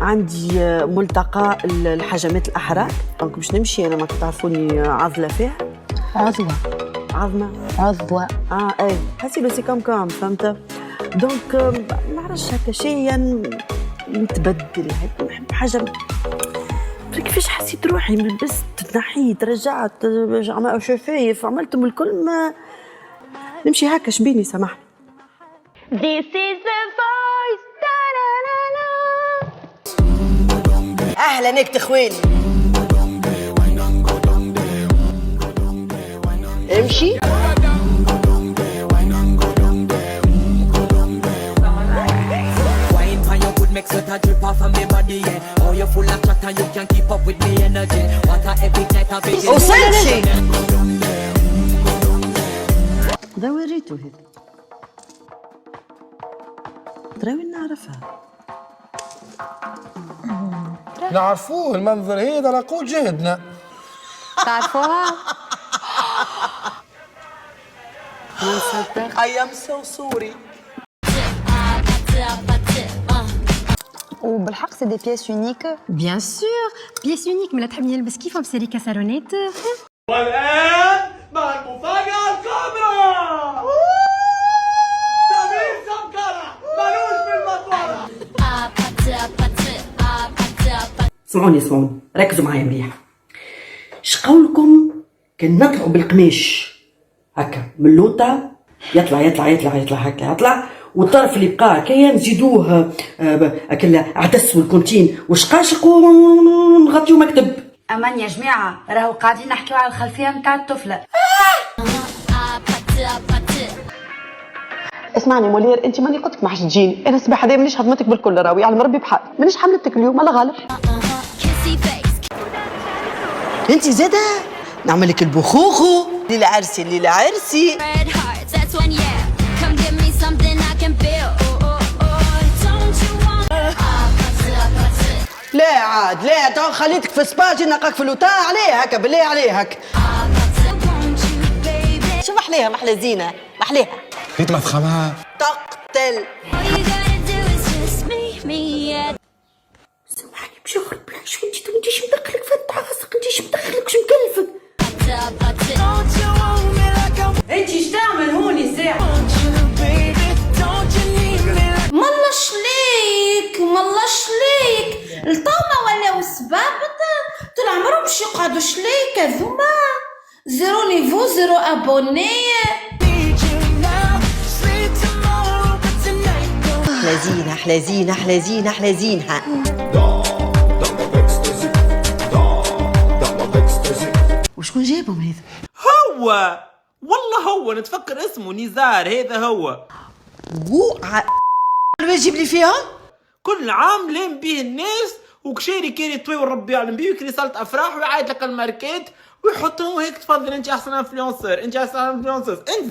عندي ملتقى الحجمات الأحرار، دونك باش نمشي أنا، ما تعرفوني عضلة فيها. عضوة. عظمة. عضوة. اي حسيلو سي كوم فهمت. دونك ما نعرفش هكا شيء نتبدل، نحب حاجة كيفاش حسيت روحي لبست تنحيت رجعت شفايف عملتهم الكل، ما نمشي هكا شبيني سامحني. This is the voice. اهلا نكت خويلي. امشي. Makes it a drip off of me body, yeah. Oh, you're full of chatter, you can't keep up with me energy. What a epic night of it. وصلتي. هذا وريتو هذا. تراوي نعرفها. نعرفوه المنظر هذا لقود جهدنا. تعرفوها؟ I am so sorry. وبالحق سي دي بيس يونيك. بيان سور بيس يونيك، ملا تحبني نلبس كيفهم في سيري كاسارونيت. والآن مع المفاجأة الكبرى. سمير سمكرة مالوش في المطورة. اسمعوني ركزوا معايا مليح. اش قولكم كان نطلعوا بالقماش هكا من اللوطة، يطلع هكا، والطرف اللي بقى هكايا نزيدوه اكل عدس والكونتين والشقاشق ونغطيو مكتب. امان يا جماعه، راهو قاعدين نحكيو على الخلفيه نتاع الطفله. اسمعني مولير، انت ماني قلت لك ما حش تجيني، انا الصباح هذا مانيش هضمتك بالكل، راوي على مربي بحال مانيش حملتك اليوم، الله غالب. انت زاده نعمل لك البخوخو ليلة عرسي. لا تو خليتك في سباجي نلقاك في اللوطا عليه هكا بالله عليك. شو محليها محلى زينه محليها. ريت مفخمها تقتل. سامحني بشغل بلاش، وانتيش مدخلك في التعاسق، انتيش مدخلك شو مكلفك. انت ايش تعمل هوني ساعه؟ مالله شليك الطومه ولا سبابط طول عمرهم مش يقعدوا شليك هذوما. زيرو نيفو زيرو ابوني. احلى زينها. وشكون جابهم هذا؟ هو نتفكر اسمه نزار، هذا هو. يجيب لي فيهم كل عام لين به الناس وكشيري كيري طوي وربي يعلم بيه، وكري صالة افراح ويعيط لك الماركات ويحطهم هيك. تفضل انت احسن انفلونسر، انت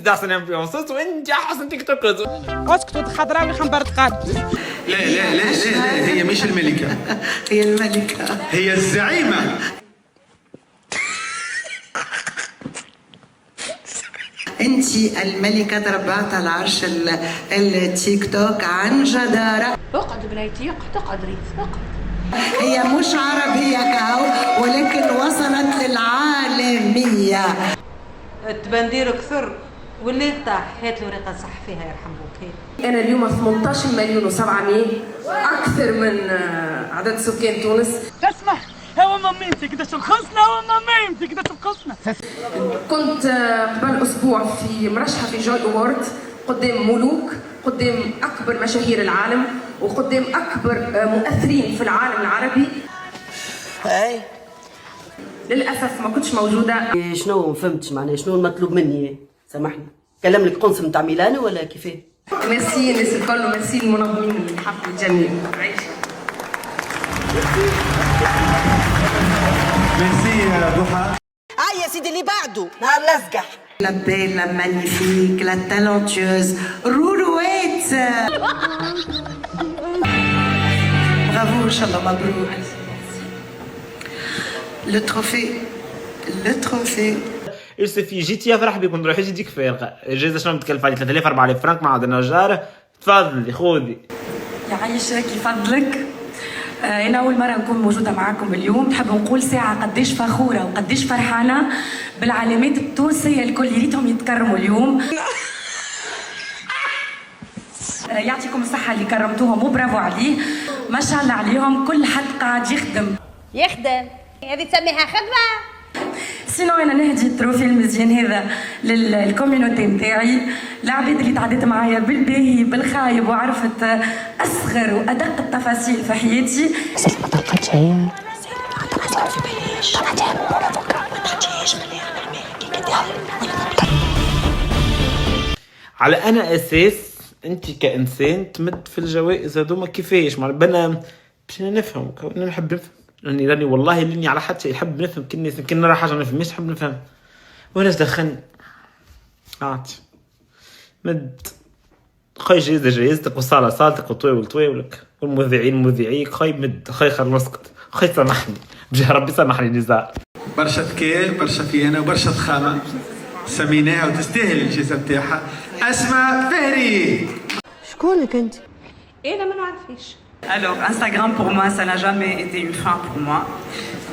احسن انفلونسر وانت احسن تيك توكرز. اسكتوا خضراوي خنبرت قاد. لا هي مش الملكة. هي الملكة، هي الزعيمة. انتي الملكة تربعت على عرش التيك توك عن جدارة. اقعد بنيتي اقعد ريت اقعد. هي مش عربية كهو ولكن وصلت للعالمية. التبندير كثر واللي طاح هات له ورقه صح فيها يرحم بوك. انا اليوم 18 مليون و700 اكثر من عدد سكان تونس. تسمح هو مامتك انت شخصنا، هو مامتك انت شخصنا. كنت قبل اسبوع في مرشحه في جوي اوورد قدام ملوك، قدام اكبر مشاهير العالم وقدام اكبر مؤثرين في العالم العربي. اي للاسف ما كنتش موجوده. شنو ما فهمتش معناها شنو المطلوب مني؟ سامحني كلم لك قنصل نتاع ميلانو ولا كيفاه؟ ميرسي الناس الكل وميرسي المنظمين الحفل الجميل. ميرسي يا ضحى. يا سيدي اللي بعده نهار لزقح. لا بيل لا مانيفيك لا تالونتيوز رولويت. برافو ان شاء الله مبروك. لو تروفي يلسفي جيتي افرح بك ونروح يجيك فارغه. الجائزه شنو متكلفه علي 3000 4000 فرنك مع عند النجار. تفضلي خذي. يعيشك يفضلك. أنا أول مرة نكون موجودة معاكم اليوم. نحب نقول ساعة قديش فخورة وقديش فرحانة بالعلامات التونسية الكل، يا ريتهم يتكرموا اليوم. يعطيكم الصحة اللي كرمتوهم وبرافو عليه، ما شاء الله عليهم. كل حد قاعد يخدم هذه تسميها خدمة. سينو انا نهدي التروفي المزيان هذا للكوميونيتي نتاعي، العباد اللي تعدت معايا بالباهي بالخايب وعرفت اصغر وادق التفاصيل في حياتي. ما طلقتش هي على انا اساس انت كانسان تمد في الجوائز هذوما كيفاش؟ مع بنا باش نفهم، انا نحب نفهم، راني والله لاني على حد شيء يحب نفهم. كل الناس يمكن نرى حاجه ما نفهمش نحب نفهم. وانا دخلني اعطي مد خاي جايزتك وصالة صالتك وطويولك والمذيعين مذيعيك. خاي مد خاي خلصكت خاي سامحني بجاه ربي سامحني. نزار برشا ذكاء برشا فيانة وبرشا ضخامة، سميناها وتستاهل الجائزة نتاعها. أسماء فهري. شكونك انت؟ انا ما نعرفش. Alors, Instagram pour moi, ça n'a jamais été une fin pour moi.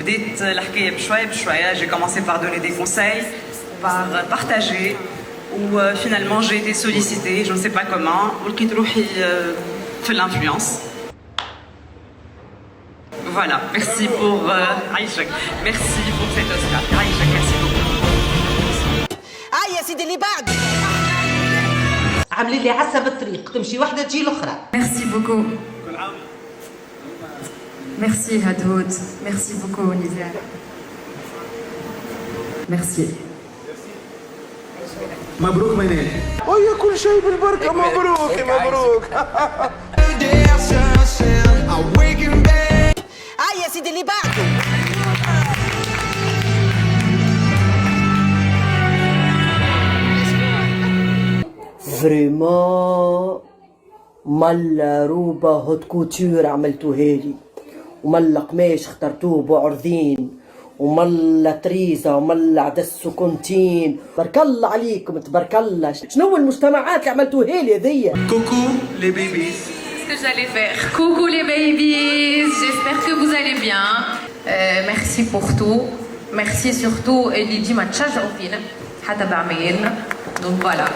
بديت الحكاية بشوية بشوية. J'ai commencé par donner des conseils, par partager, où finalement j'ai été sollicitée, je ne sais pas comment, ولقيت روحي في l'influence. Voilà, merci pour Aïchak, merci pour cet Oscar. Aïchak, merci beaucoup. يا سيدي اللي بعده. عاملين لي عسى بالطريق، تمشي واحدة تجي الأخرى. ميرسي بوكو. ميرسي هدهود. ميرسي بوكو نزار. ميرسي. مبروك منال. ويا كل شيء بالبركة. مبروك مبروك. يا سيدي اللي بعده. فريمون ملا روبا هوت كوتور عملتوها لي، وملا قماش اخترتوه بعرضين، وملا طريزه، وملا عدس وكونتين. تبارك الله عليكم تبارك الله. شنو المجتمعات اللي عملتوها لي هذيا؟ كوكو لي بيبيز. Ce que j'allais faire. Coucou les babies, j'espère que vous allez bien. Merci pour tout. Merci surtout اللي ديما تشجعوا فينا حتى بعمايلنا. Donc voilà.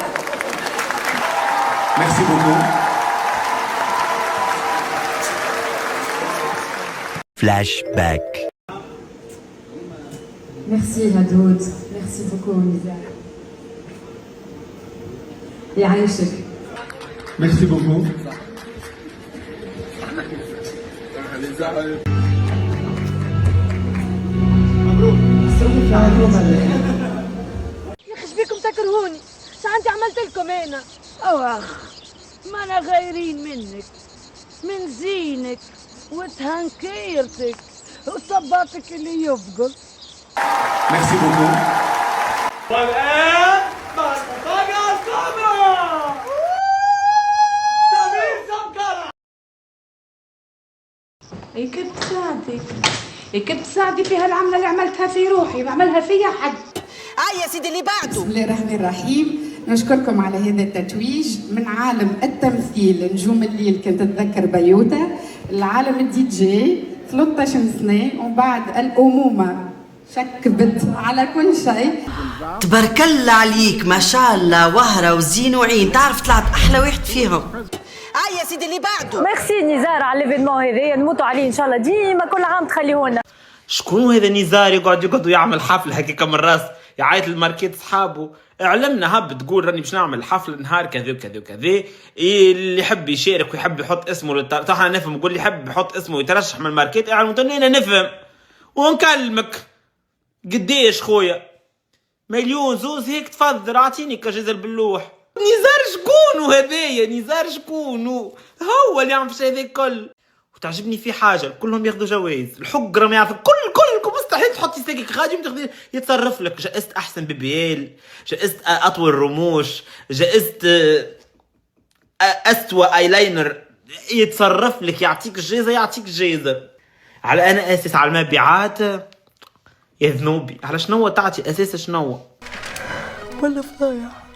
Merci beaucoup. Flashback. Merci هدود. Merci beaucoup نزار. يعيشك. Merci beaucoup. يخش بيكم تكرهوني، شو عندي عملت لكم انا؟ اخ ما انا غايرين منك، من زينك وتهنكيرتك وصباتك اللي يفقر. Merci beaucoup. والان طاقة الكاميرا. سمير سمكرة. كيف تساعدك؟ كيف تساعدي في هالعملة اللي عملتها في روحي بعملها فيها حد. يا سيدي اللي بعده. بسم الله الرحمن الرحيم. نشكركم على هذا التتويج من عالم التمثيل نجوم الليل كنت تتذكر بيوتا، العالم الدي جي 13 سنة، وبعد الأمومة شكبت على كل شيء. تبارك الله عليك ما شاء الله، وهرة وزين وعين، تعرف طلعت أحلى واحد فيهم. يا سيدي اللي بعده. ميرسي نزار على ليفينمون هذايا، نموتوا عليه ان شاء الله ديما كل عام تخليهولنا. شكون هذا نزار يقعد يعمل حفله هكاك من راس يعيط الماركيت صحابه؟ اعلمنا هب تقول راني باش نعمل حفله نهار كذا وكذا وكذا، اللي يحب يشارك ويحب يحط اسمه احنا نفهم. نقول اللي يحب يحط اسمه ويترشح من الماركيت اعلم انا نفهم ونكلمك. قديش خويا؟ مليون زوز هيك تفضل اعطيني كجزء باللوح. نزار شكونه هذايا؟ نزار شكونه؟ هو اللي يعرف هذا الكل. وتعجبني في حاجه كلهم ياخذوا جوائز. الحقره ما يعرف كلكم مستحيل تحطي ساكك غادي تاخذي يتصرف لك. جائزة احسن بيبيال، جائزة اطول رموش، جائزة اسوأ ايلاينر، يتصرف لك يعطيك الجائزه يعطيك الجائزه. على انا اساس على المبيعات يا ذنوبي. على شنو تعطي اساس شنو؟ ولا فضايح.